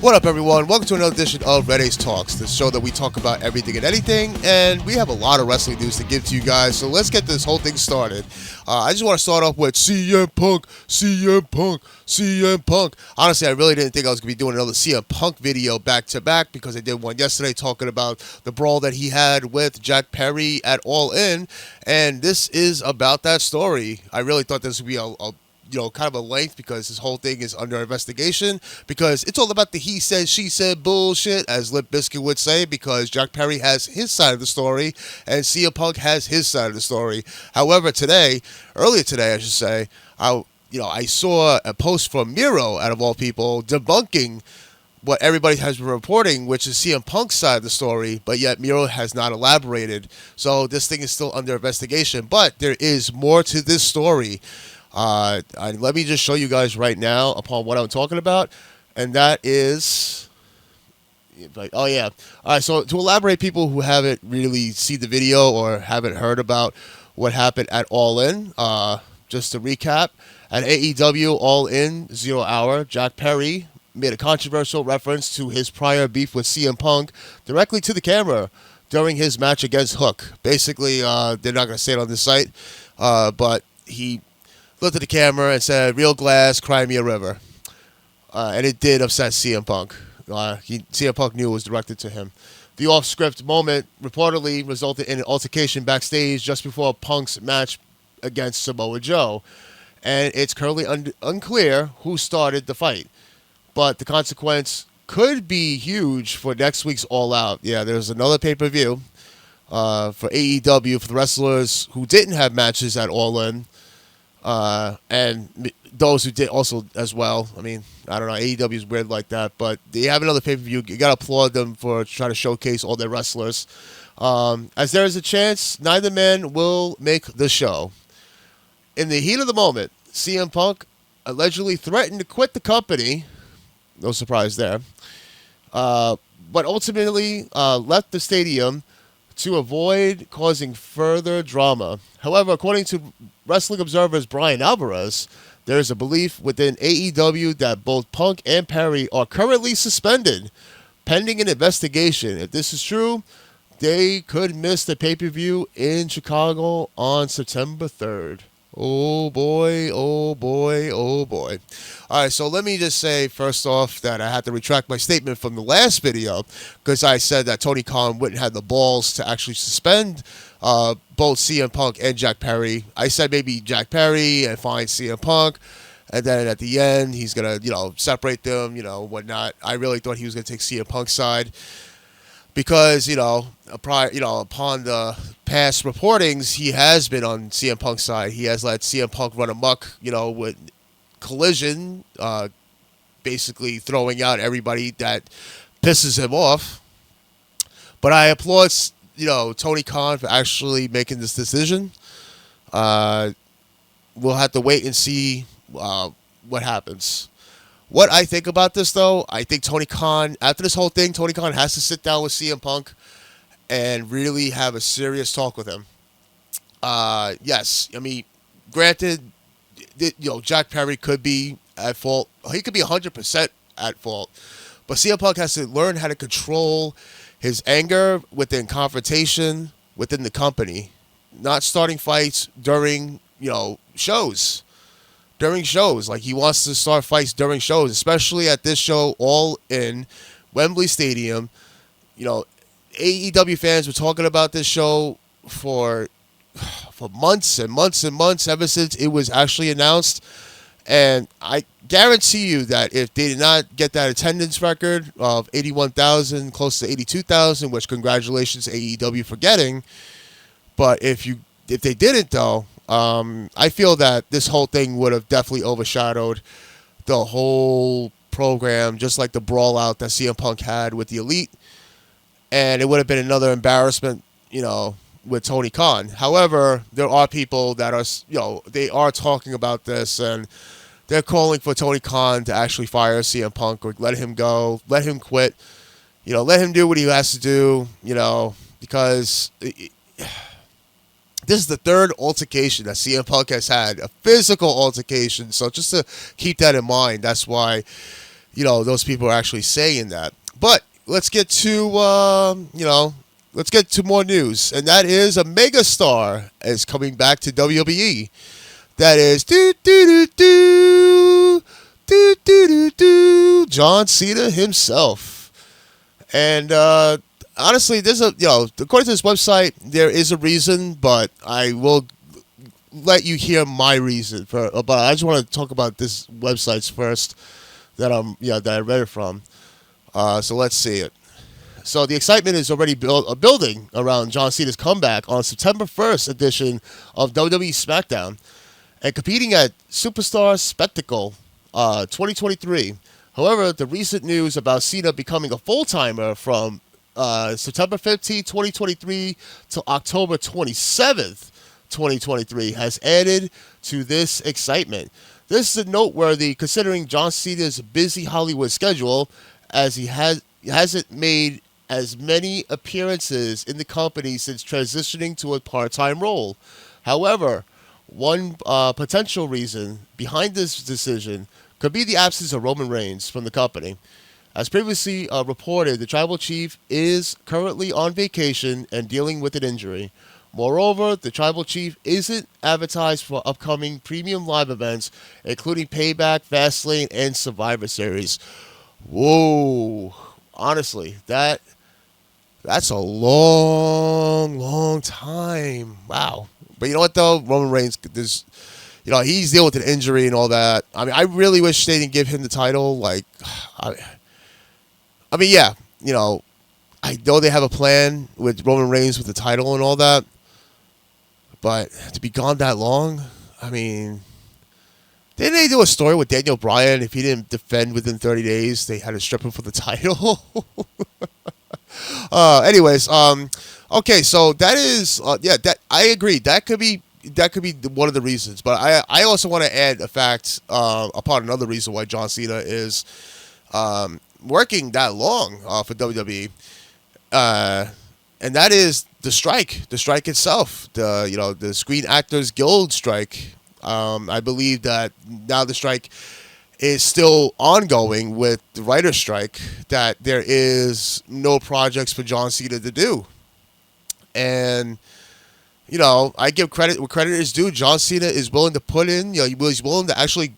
What up, everyone? Welcome to another edition of Red Ace Talks, the show that we talk about everything and anything, and we have a lot of wrestling news to give to you guys, so let's get this whole thing started. I just want to start off with CM Punk, CM Punk, CM Punk. Honestly, I really didn't think I was going to be doing another CM Punk video back-to-back because I did one yesterday talking about the brawl that he had with Jack Perry at All In, and this is about that story. I really thought this would be a kind of a length because this whole thing is under investigation because it's all about the he said, she said bullshit, as Limp Bizkit would say, because Jack Perry has his side of the story and CM Punk has his side of the story. However, earlier today, I should say, I saw a post from Miro, out of all people, debunking what everybody has been reporting, which is CM Punk's side of the story, but yet Miro has not elaborated. So this thing is still under investigation, but there is more to this story. Let me just show you guys right now upon what I'm talking about, and that is, oh yeah. All right, so to elaborate, people who haven't really seen the video or haven't heard about what happened at All In, just to recap, at AEW All In 0 Hour, Jack Perry made a controversial reference to his prior beef with CM Punk directly to the camera during his match against Hook. Basically, they're not going to say it on this site, but he looked at the camera and said, "Real glass, cry me a river." And it did upset CM Punk. CM Punk knew it was directed to him. The off-script moment reportedly resulted in an altercation backstage just before Punk's match against Samoa Joe. And it's currently unclear who started the fight. But the consequence could be huge for next week's All Out. Yeah, there's another pay-per-view for AEW for the wrestlers who didn't have matches at All In. And those who did also as well. I mean, I don't know, AEW is weird like that, but they have another pay-per-view. You got to applaud them for trying to showcase all their wrestlers. As there is a chance neither man will make the show. In the heat of the moment, CM Punk allegedly threatened to quit the company. No surprise there. But ultimately left the stadium to avoid causing further drama. However, according to Wrestling Observer's Brian Alvarez, there is a belief within AEW that both Punk and Perry are currently suspended, pending an investigation. If this is true, they could miss the pay-per-view in Chicago on September 3rd. Oh boy, oh boy, oh boy. All right, so let me just say first off that I had to retract my statement from the last video because I said that Tony Khan wouldn't have the balls to actually suspend both CM Punk and Jack Perry. I said maybe Jack Perry and fine CM Punk, and then at the end he's gonna separate them, whatnot. I really thought he was gonna take CM Punk's side. Because, upon the past reportings, he has been on CM Punk's side. He has let CM Punk run amok, with Collision, basically throwing out everybody that pisses him off. But I applaud, Tony Khan for actually making this decision. We'll have to wait and see what happens. What I think about this, though, I think Tony Khan, after this whole thing, Tony Khan has to sit down with CM Punk and really have a serious talk with him. Yes, I mean, granted, Jack Perry could be at fault. He could be 100% at fault. But CM Punk has to learn how to control his anger within confrontation within the company, not starting fights during, shows. During shows, like he wants to start fights during shows, especially at this show, All In Wembley Stadium. AEW fans were talking about this show for months and months and months, ever since it was actually announced. And I guarantee you that if they did not get that attendance record of 81,000, close to 82,000, which congratulations AEW for getting, but if they didn't though, I feel that this whole thing would have definitely overshadowed the whole program, just like the brawl out that CM Punk had with the Elite. And it would have been another embarrassment, with Tony Khan. However, there are people that are, they are talking about this and they're calling for Tony Khan to actually fire CM Punk or let him go, let him quit, let him do what he has to do, because this is the third altercation that CM Punk has had, a physical altercation. So just to keep that in mind, that's why, those people are actually saying that. But let's get to let's get to more news, and that is a megastar is coming back to WWE. That is John Cena himself. And honestly, there's according to this website, there is a reason, but I will let you hear my reason for. But I just want to talk about this website's first that I read it from. So let's see it. So the excitement is already building around John Cena's comeback on September 1st edition of WWE SmackDown and competing at Superstar Spectacle 2023. However, the recent news about Cena becoming a full-timer from September 15th, 2023 to October 27th, 2023 has added to this excitement. This is noteworthy considering John Cena's busy Hollywood schedule, as he hasn't made as many appearances in the company since transitioning to a part-time role. However, one potential reason behind this decision could be the absence of Roman Reigns from the company. As previously reported, the Tribal Chief is currently on vacation and dealing with an injury. Moreover, the Tribal Chief isn't advertised for upcoming premium live events, including Payback, Fastlane, and Survivor Series. Whoa. Honestly, that's a long time. Wow. But you know what, though? Roman Reigns, he's dealing with an injury and all that. I mean, I really wish they didn't give him the title. Like, I mean, yeah, I know they have a plan with Roman Reigns with the title and all that. But to be gone that long, I mean, didn't they do a story with Daniel Bryan? If he didn't defend within 30 days, they had to strip him for the title. Anyways, okay, so that is, that I agree. That could be one of the reasons. But I also want to add a fact upon another reason why John Cena is working that long for WWE. And that is the strike itself, the Screen Actors Guild strike. I believe that now the strike is still ongoing with the writer's strike, that there is no projects for John Cena to do. And, I give credit where credit is due. John Cena is willing to put in, he's willing to actually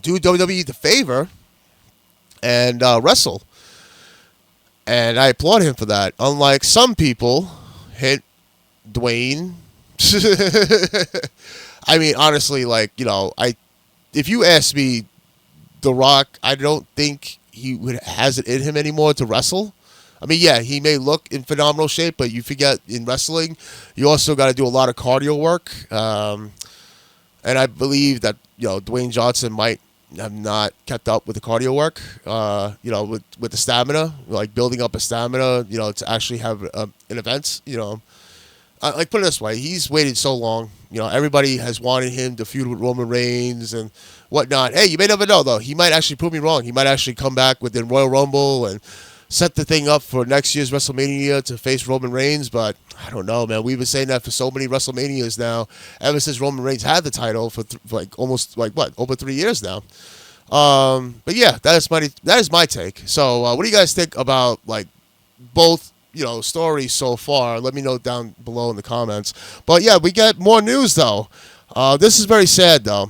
do WWE the favor and wrestle. And I applaud him for that. Unlike some people, hint Dwayne. I mean, honestly, if you ask me, The Rock, I don't think he has it in him anymore to wrestle. I mean, yeah, he may look in phenomenal shape, but you forget in wrestling, you also got to do a lot of cardio work. And I believe that, Dwayne Johnson might have not kept up with the cardio work, with the stamina, like building up a stamina, to actually have an event, like put it this way, he's waited so long. Everybody has wanted him to feud with Roman Reigns and whatnot. Hey, you may never know, though. He might actually prove me wrong. He might actually come back within Royal Rumble and set the thing up for next year's WrestleMania to face Roman Reigns. But I don't know, man. We've been saying that for so many WrestleManias now, ever since Roman Reigns had the title for over 3 years now. But yeah, that is my take. So what do you guys think about both stories so far? Let me know down below in the comments. But yeah, we get more news though. This is very sad though.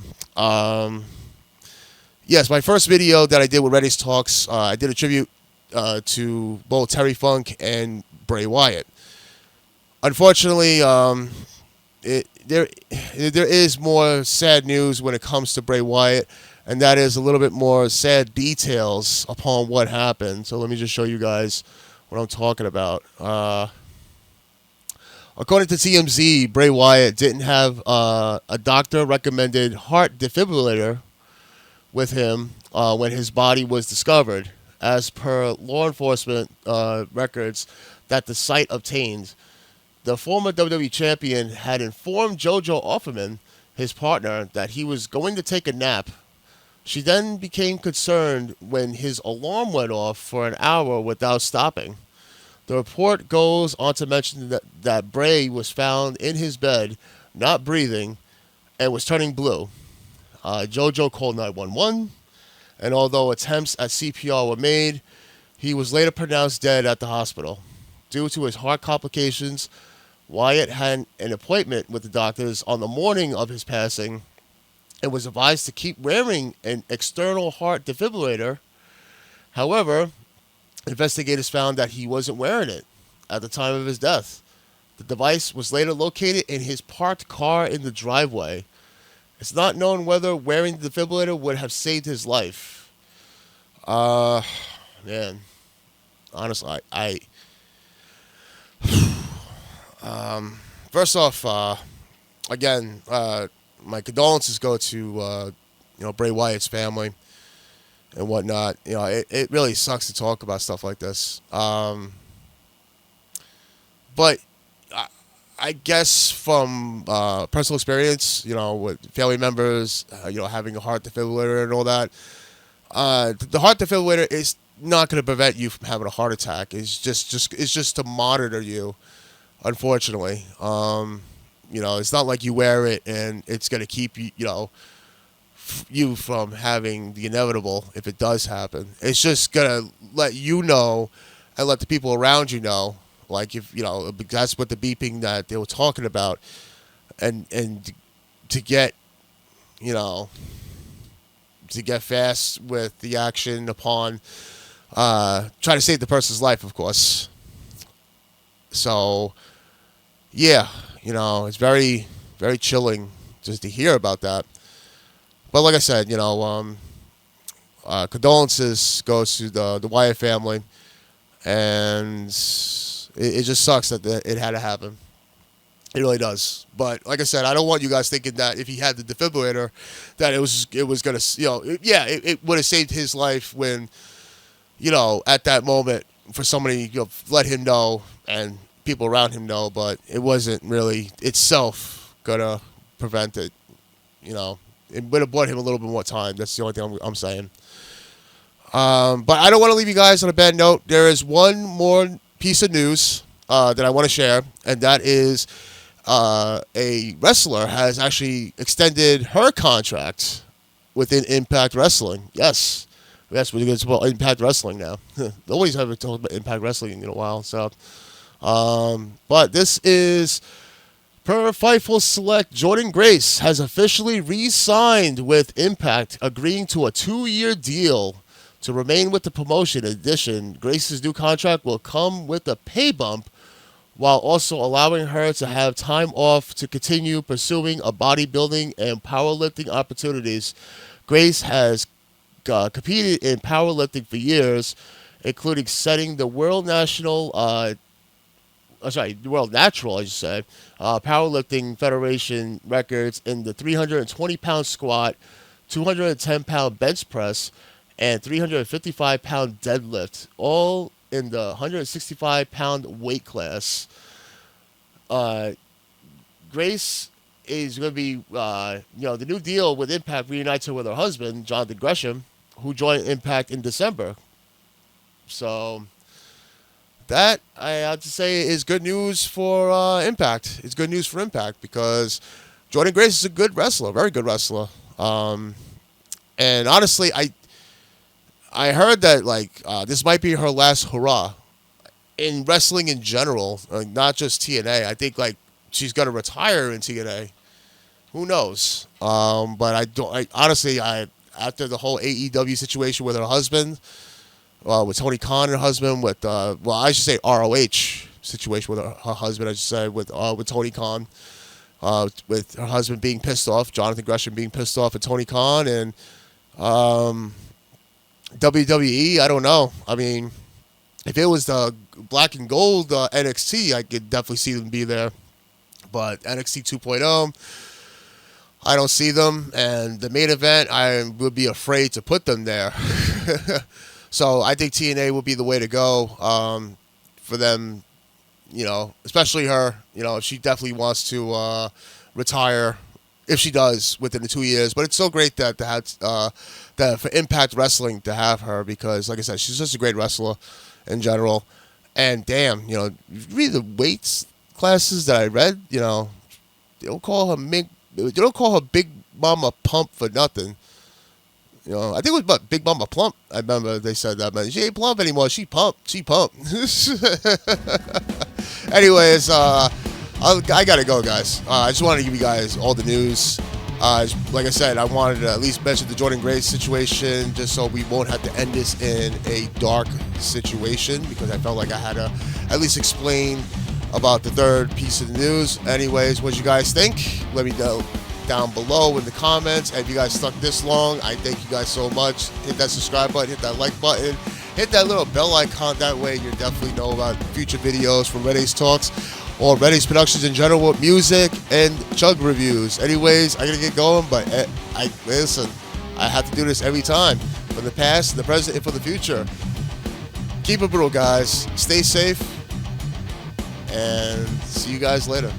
Yes, my first video that I did with Reddit's Talks, I did a tribute to both Terry Funk and Bray Wyatt. Unfortunately, there is more sad news when it comes to Bray Wyatt, and that is a little bit more sad details upon what happened. So let me just show you guys what I'm talking about. According to TMZ, Bray Wyatt didn't have a doctor-recommended heart defibrillator with him when his body was discovered, as per law enforcement records that the site obtained. The former WWE champion had informed JoJo Offerman, his partner, that he was going to take a nap. She then became concerned when his alarm went off for an hour without stopping. The report goes on to mention that Bray was found in his bed, not breathing, and was turning blue. JoJo called 911. and although attempts at CPR were made, he was later pronounced dead at the hospital. Due to his heart complications, Wyatt had an appointment with the doctors on the morning of his passing and was advised to keep wearing an external heart defibrillator. However, investigators found that he wasn't wearing it at the time of his death. The device was later located in his parked car in the driveway. It's not known whether wearing the defibrillator would have saved his life. Man, honestly, first off, again, my condolences go to Bray Wyatt's family and whatnot. It really sucks to talk about stuff like this. But I guess from personal experience, with family members, having a heart defibrillator and all that, the heart defibrillator is not going to prevent you from having a heart attack. It's just to monitor you. Unfortunately, it's not like you wear it and it's going to keep you from having the inevitable if it does happen. It's just going to let you know and let the people around you know, like if that's what the beeping that they were talking about, and to get fast with the action upon trying to save the person's life, of course. So yeah, it's very, very chilling just to hear about that. But like I said, condolences goes to the Wyatt family, and it just sucks that it had to happen. It really does. But like I said, I don't want you guys thinking that if he had the defibrillator, that it was gonna, it would have saved his life when, at that moment for somebody let him know and people around him know, but it wasn't really itself gonna prevent it. It would have bought him a little bit more time. That's the only thing I'm saying. But I don't want to leave you guys on a bad note. There is one more piece of news that I want to share, and that is a wrestler has actually extended her contract within Impact Wrestling. Yes, we're going to talk about Impact Wrestling now. Nobody's ever talked about Impact Wrestling in a while, so. But this is per Fightful Select. Jordynne Grace has officially re-signed with Impact, agreeing to a 2-year deal to remain with the promotion. In addition, Grace's new contract will come with a pay bump, while also allowing her to have time off to continue pursuing a bodybuilding and powerlifting opportunities. Grace has competed in powerlifting for years, including setting the World Natural, Powerlifting Federation records in the 320-pound squat, 210-pound bench press, and 355-pound deadlift, all in the 165-pound weight class. Grace is going to be, the new deal with Impact reunites her with her husband, Jonathan Gresham, who joined Impact in December. So that, I have to say, is good news for Impact. It's good news for Impact because Jordynne Grace is a good wrestler, very good wrestler. And honestly, I heard that this might be her last hurrah in wrestling in general, not just TNA. I think she's gonna retire in TNA. Who knows? But I after the whole AEW situation with her husband, with Tony Khan and her husband, with I should say ROH situation with her husband. I should say with Tony Khan, with her husband being pissed off, Jonathan Gresham being pissed off at Tony Khan, and WWE, I don't know. I mean, if it was the black and gold NXT, I could definitely see them be there. But NXT 2.0, I don't see them. And the main event, I would be afraid to put them there. So I think TNA would be the way to go for them, especially her, if she definitely wants to retire, if she does within the 2 years. But it's so great that for Impact Wrestling to have her because, like I said, she's just a great wrestler in general. And damn, you read the weights classes that I read, they don't call her Big Mama Pump for nothing. You know, I think it was but Big Mama Plump. I remember they said that, man. She ain't plump anymore. She pumped. She pumped. Anyways, I gotta go, guys. I just wanted to give you guys all the news. Like I said, I wanted to at least mention the Jordynne Grace situation, just so we won't have to end this in a dark situation, because I felt like I had to at least explain about the third piece of the news. Anyways, what you guys think? Let me know down below in the comments. And if you guys stuck this long, I thank you guys so much. Hit that subscribe button, hit that like button, hit that little bell icon. That way you definitely know about future videos from Red Ace Talks or Red Ace Productions in general with music and chug reviews. Anyways, I gotta get going, but listen, I have to do this every time. For the past, the present, and for the future. Keep it brutal, guys. Stay safe, and see you guys later.